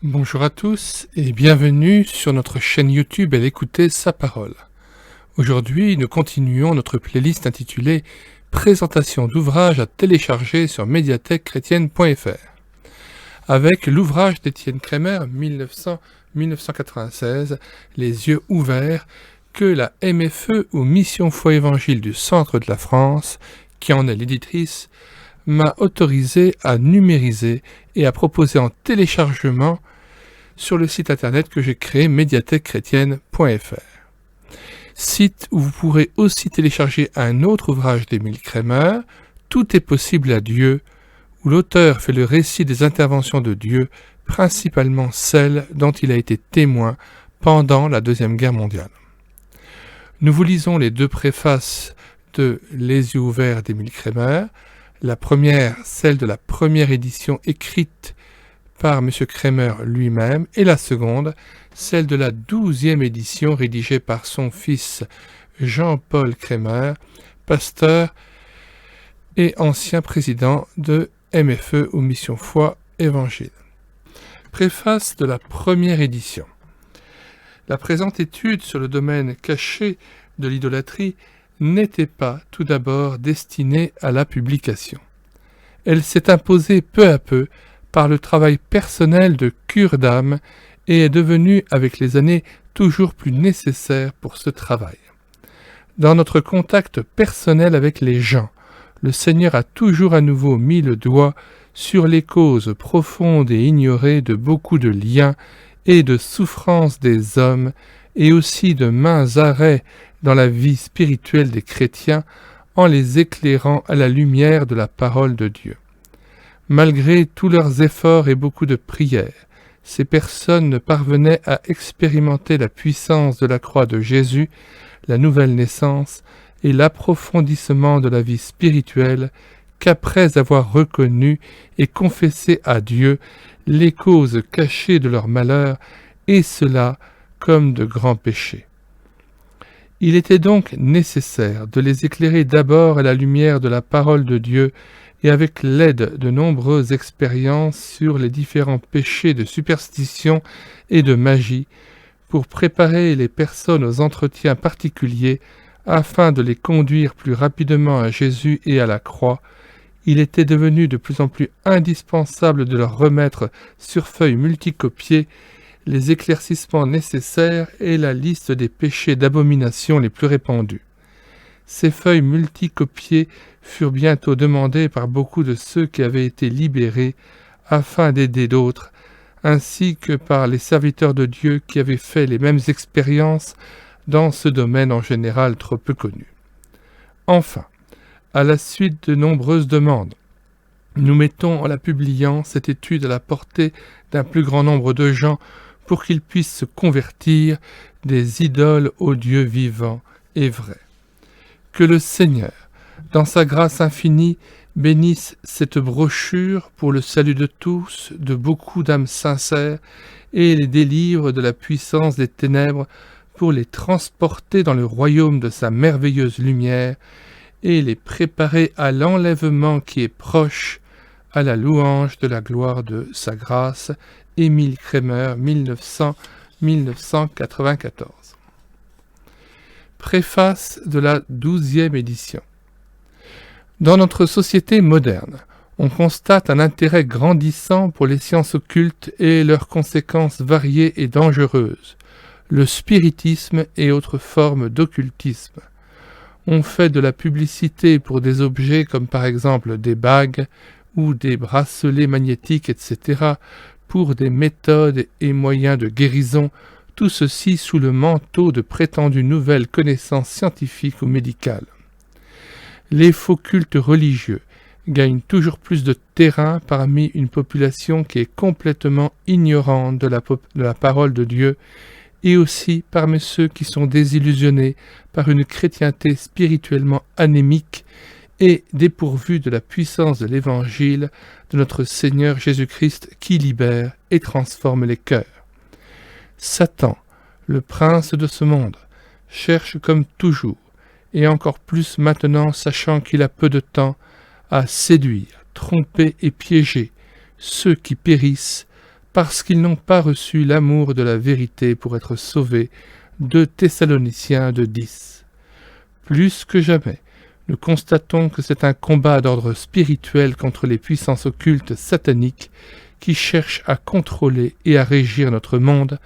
Bonjour à tous et bienvenue sur notre chaîne YouTube Elle écoutait sa parole. Aujourd'hui, nous continuons notre playlist intitulée Présentation d'ouvrages à télécharger sur médiathèquechrétienne.fr avec l'ouvrage d'Étienne Kremer 1996, Les yeux ouverts, que la MFE ou Mission Foi Évangile du centre de la France, qui en est l'éditrice, m'a autorisé à numériser et à proposer en téléchargement sur le site internet que j'ai créé médiathèquechrétienne.fr. Site où vous pourrez aussi télécharger un autre ouvrage d'Émile Kremer, Tout est possible à Dieu, où l'auteur fait le récit des interventions de Dieu, principalement celles dont il a été témoin pendant la Deuxième Guerre mondiale. Nous vous lisons les deux préfaces de Les yeux ouverts d'Émile Kremer, la première, celle de la première édition écrite par M. Kremer lui-même, et la seconde, celle de la 12e édition rédigée par son fils Jean-Paul Kremer, pasteur et ancien président de MFE ou Mission Foi Évangile. Préface de la première édition. La présente étude sur le domaine caché de l'idolâtrie n'était pas tout d'abord destinée à la publication. Elle s'est imposée peu à peu par le travail personnel de cure d'âme et est devenue avec les années toujours plus nécessaire pour ce travail. Dans notre contact personnel avec les gens, le Seigneur a toujours à nouveau mis le doigt sur les causes profondes et ignorées de beaucoup de liens et de souffrances des hommes et aussi de maints arrêts dans la vie spirituelle des chrétiens en les éclairant à la lumière de la parole de Dieu. Malgré tous leurs efforts et beaucoup de prières, ces personnes ne parvenaient à expérimenter la puissance de la croix de Jésus, la nouvelle naissance et l'approfondissement de la vie spirituelle qu'après avoir reconnu et confessé à Dieu les causes cachées de leur malheur, et cela comme de grands péchés. Il était donc nécessaire de les éclairer d'abord à la lumière de la parole de Dieu et avec l'aide de nombreuses expériences sur les différents péchés de superstition et de magie, pour préparer les personnes aux entretiens particuliers afin de les conduire plus rapidement à Jésus et à la croix. Il était devenu de plus en plus indispensable de leur remettre sur feuilles multicopiées les éclaircissements nécessaires et la liste des péchés d'abomination les plus répandus. Ces feuilles multicopiées furent bientôt demandées par beaucoup de ceux qui avaient été libérés afin d'aider d'autres, ainsi que par les serviteurs de Dieu qui avaient fait les mêmes expériences dans ce domaine en général trop peu connu. Enfin, à la suite de nombreuses demandes, nous mettons en la publiant cette étude à la portée d'un plus grand nombre de gens pour qu'ils puissent se convertir des idoles au Dieu vivant et vrai. Que le Seigneur, dans sa grâce infinie, bénisse cette brochure pour le salut de tous, de beaucoup d'âmes sincères, et les délivre de la puissance des ténèbres pour les transporter dans le royaume de sa merveilleuse lumière, et les préparer à l'enlèvement qui est proche, à la louange de la gloire de sa grâce. Émile Kremer, 1900-1994. Préface de la 12e édition. Dans notre société moderne, on constate un intérêt grandissant pour les sciences occultes et leurs conséquences variées et dangereuses, le spiritisme et autres formes d'occultisme. On fait de la publicité pour des objets comme par exemple des bagues ou des bracelets magnétiques, etc., pour des méthodes et moyens de guérison, tout ceci sous le manteau de prétendues nouvelles connaissances scientifiques ou médicales. Les faux cultes religieux gagnent toujours plus de terrain parmi une population qui est complètement ignorante de la parole de Dieu, et aussi parmi ceux qui sont désillusionnés par une chrétienté spirituellement anémique et dépourvus de la puissance de l'Évangile de notre Seigneur Jésus-Christ qui libère et transforme les cœurs. Satan, le prince de ce monde, cherche comme toujours, et encore plus maintenant sachant qu'il a peu de temps, à séduire, tromper et piéger ceux qui périssent parce qu'ils n'ont pas reçu l'amour de la vérité pour être sauvés. 2 Thessaloniciens 2:10. Plus que jamais, nous constatons que c'est un combat d'ordre spirituel contre les puissances occultes sataniques qui cherchent à contrôler et à régir notre monde,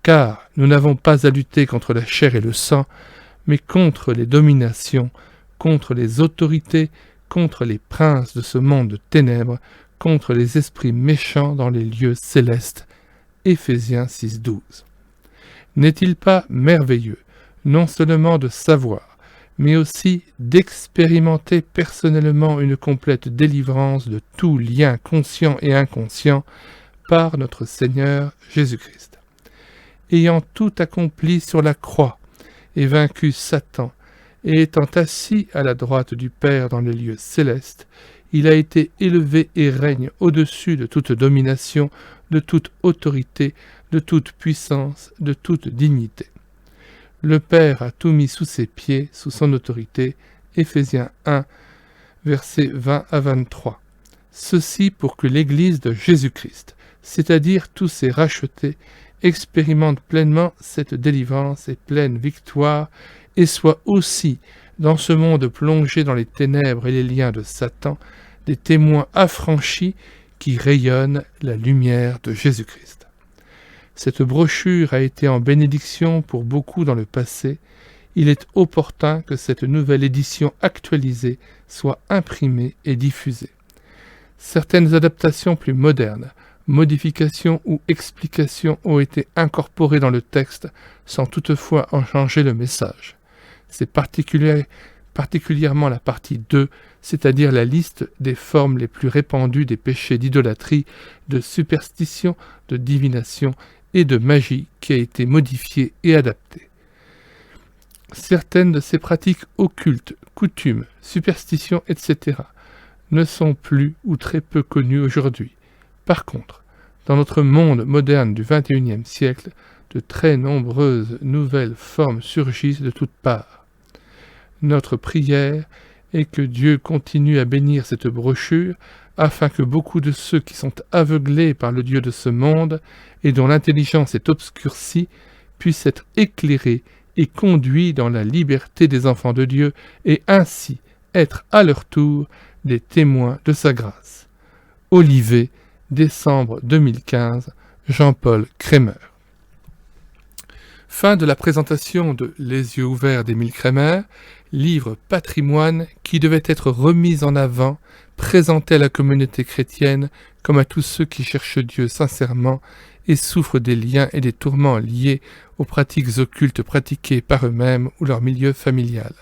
car nous n'avons pas à lutter contre la chair et le sang, mais contre les dominations, contre les autorités, contre les princes de ce monde de ténèbres, contre les esprits méchants dans les lieux célestes. Éphésiens 6:12. N'est-il pas merveilleux, non seulement de savoir, mais aussi d'expérimenter personnellement une complète délivrance de tout lien conscient et inconscient par notre Seigneur Jésus-Christ. Ayant tout accompli sur la croix et vaincu Satan, et étant assis à la droite du Père dans les lieux célestes, il a été élevé et règne au-dessus de toute domination, de toute autorité, de toute puissance, de toute dignité. Le Père a tout mis sous ses pieds, sous son autorité. Éphésiens 1, versets 20 à 23. Ceci pour que l'Église de Jésus-Christ, c'est-à-dire tous ses rachetés, expérimente pleinement cette délivrance et pleine victoire, et soit aussi, dans ce monde plongé dans les ténèbres et les liens de Satan, des témoins affranchis qui rayonnent la lumière de Jésus-Christ. Cette brochure a été en bénédiction pour beaucoup dans le passé. Il est opportun que cette nouvelle édition actualisée soit imprimée et diffusée. Certaines adaptations plus modernes, modifications ou explications ont été incorporées dans le texte sans toutefois en changer le message. C'est particulièrement la partie 2, c'est-à-dire la liste des formes les plus répandues des péchés d'idolâtrie, de superstition, de divination et de magie qui a été modifiée et adaptée. Certaines de ces pratiques occultes, coutumes, superstitions, etc. ne sont plus ou très peu connues aujourd'hui. Par contre, dans notre monde moderne du XXIe siècle, de très nombreuses nouvelles formes surgissent de toutes parts. Notre prière est que Dieu continue à bénir cette brochure afin que beaucoup de ceux qui sont aveuglés par le Dieu de ce monde et dont l'intelligence est obscurcie puissent être éclairés et conduits dans la liberté des enfants de Dieu et ainsi être à leur tour des témoins de sa grâce. Olivet, décembre 2015, Jean-Paul Kremer. Fin de la présentation de Les yeux ouverts d'Émile Kremer, livre patrimoine qui devait être remis en avant, présenté à la communauté chrétienne comme à tous ceux qui cherchent Dieu sincèrement et souffrent des liens et des tourments liés aux pratiques occultes pratiquées par eux-mêmes ou leur milieu familial.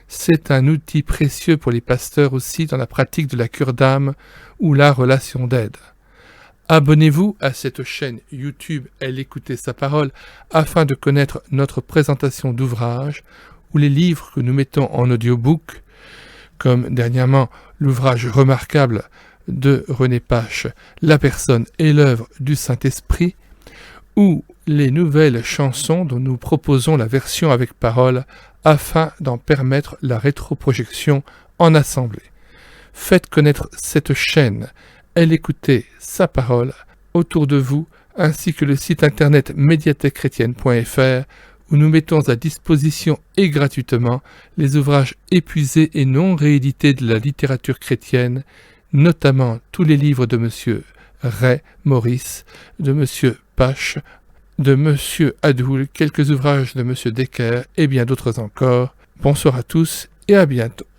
C'est un outil précieux pour les pasteurs aussi dans la pratique de la cure d'âme ou la relation d'aide. Abonnez-vous à cette chaîne YouTube Elle écouter sa parole afin de connaître notre présentation d'ouvrages ou les livres que nous mettons en audiobook, comme dernièrement l'ouvrage remarquable de René Pache, La personne et l'œuvre du Saint-Esprit, ou les nouvelles chansons dont nous proposons la version avec parole afin d'en permettre la rétroprojection en assemblée. Faites connaître cette chaîne, Elle écouter sa parole, autour de vous, ainsi que le site internet médiathèquechrétienne.fr où nous mettons à disposition et gratuitement les ouvrages épuisés et non réédités de la littérature chrétienne, notamment tous les livres de M. Ray Maurice, de M. Pache, de M. Adoul, quelques ouvrages de M. Decker et bien d'autres encore. Bonsoir à tous et à bientôt.